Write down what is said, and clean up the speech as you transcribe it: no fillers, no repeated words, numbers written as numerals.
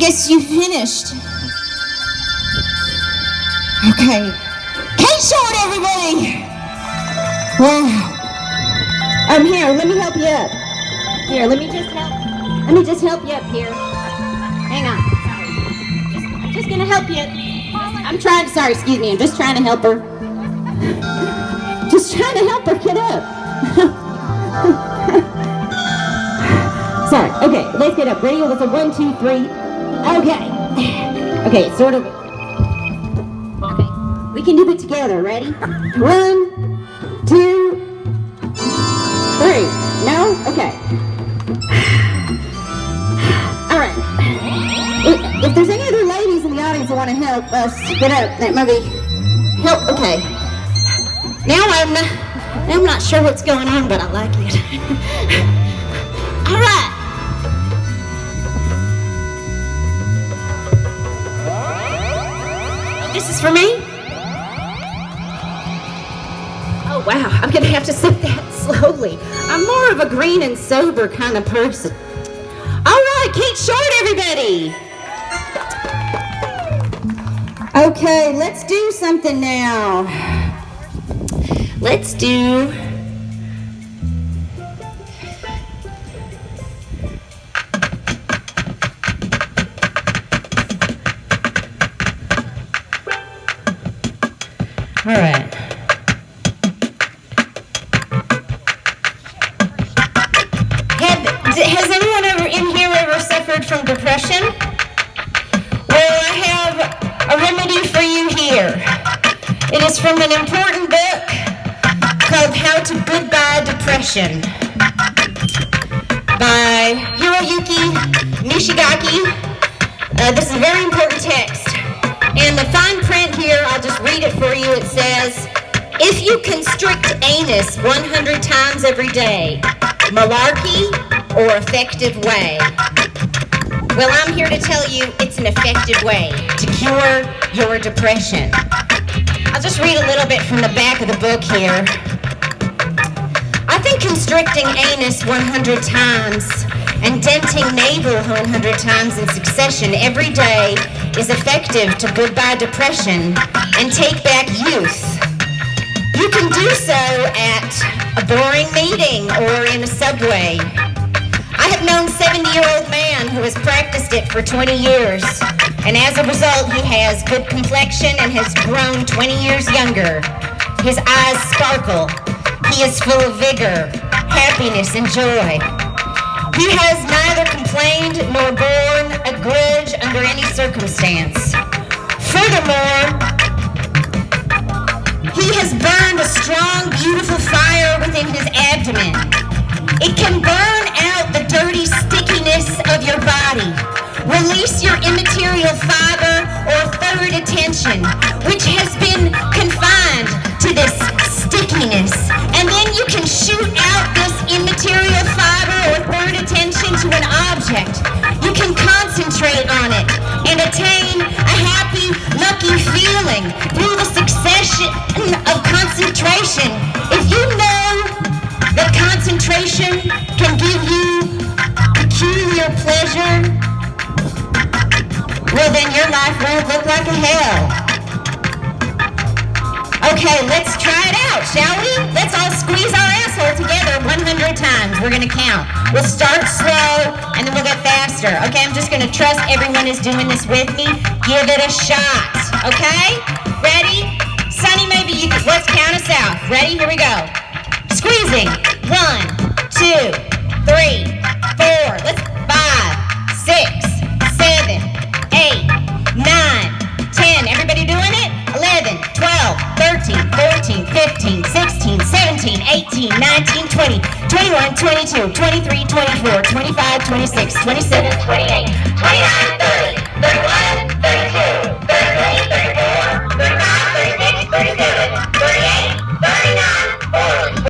guess you finished. Okay. Kate Short, everybody! Wow. Here, let me help you up. Here, let me just help you up here. Hang on. Sorry. I'm just gonna help you. I'm trying to help her. Just trying to help her get up. Sorry. Okay, let's get up. Ready? Let's go 1, 2, 3. Okay. Okay, it's sort of. Okay. We can do it together. Ready? 1, 2, 3. No? Okay. All right. If there's any other ladies in the audience that want to help us get up, that might be help. Okay. Now I'm not sure what's going on, but I like it. All right. This is for me? Oh, wow. I'm going to have to sip that slowly. I'm more of a green and sober kind of person. All right, Kate Short, everybody. Okay, let's do something now. Let's do... All right. Has anyone ever suffered from depression? Well, I have a remedy for you here. It is from an important book called How to Goodbye Depression by Hiroyuki Nishigaki. This is a very important text. And the fine print here, I'll just read it for you. It says, if you constrict anus 100 times every day, malarkey or effective way? Well, I'm here to tell you it's an effective way to cure your depression. I'll just read a little bit from the back of the book here. I think constricting anus 100 times and denting navel 100 times in succession every day is effective to goodbye depression and take back youth. You can do so at a boring meeting or in a subway. I have known a 70-year-old man who has practiced it for 20 years, and as a result, he has good complexion and has grown 20 years younger. His eyes sparkle. He is full of vigor, happiness, and joy. He has neither complained nor borne a grudge under any circumstance. Furthermore, he has burned a strong, beautiful fire within his abdomen. It can burn out the dirty stickiness of your body, release your immaterial fiber or third attention, which has been confined to this stickiness. And then you can shoot out this immaterial fiber or third attention to an object. You can concentrate on it and attain a happy, lucky feeling through the succession of concentration. If you know that concentration can give you peculiar pleasure, well then your life won't look like a hell. Okay, let's try it out, shall we? Let's all squeeze our asshole together 100 times. We're gonna count. We'll start slow and then we'll get faster. Okay, I'm just gonna trust everyone is doing this with me. Give it a shot, okay? Ready? Sonny, maybe you can, let's count us out. Ready? Here we go. Squeezing. 1, 2, 3, 4. Let's 5, 6, 7, 8, 9, 10. Everybody doing it? 11, 12, 13, 14, 15, 16, 17, 18, 19, 20, 21, 22, 23, 24, 25, 26, 27, 28, 29,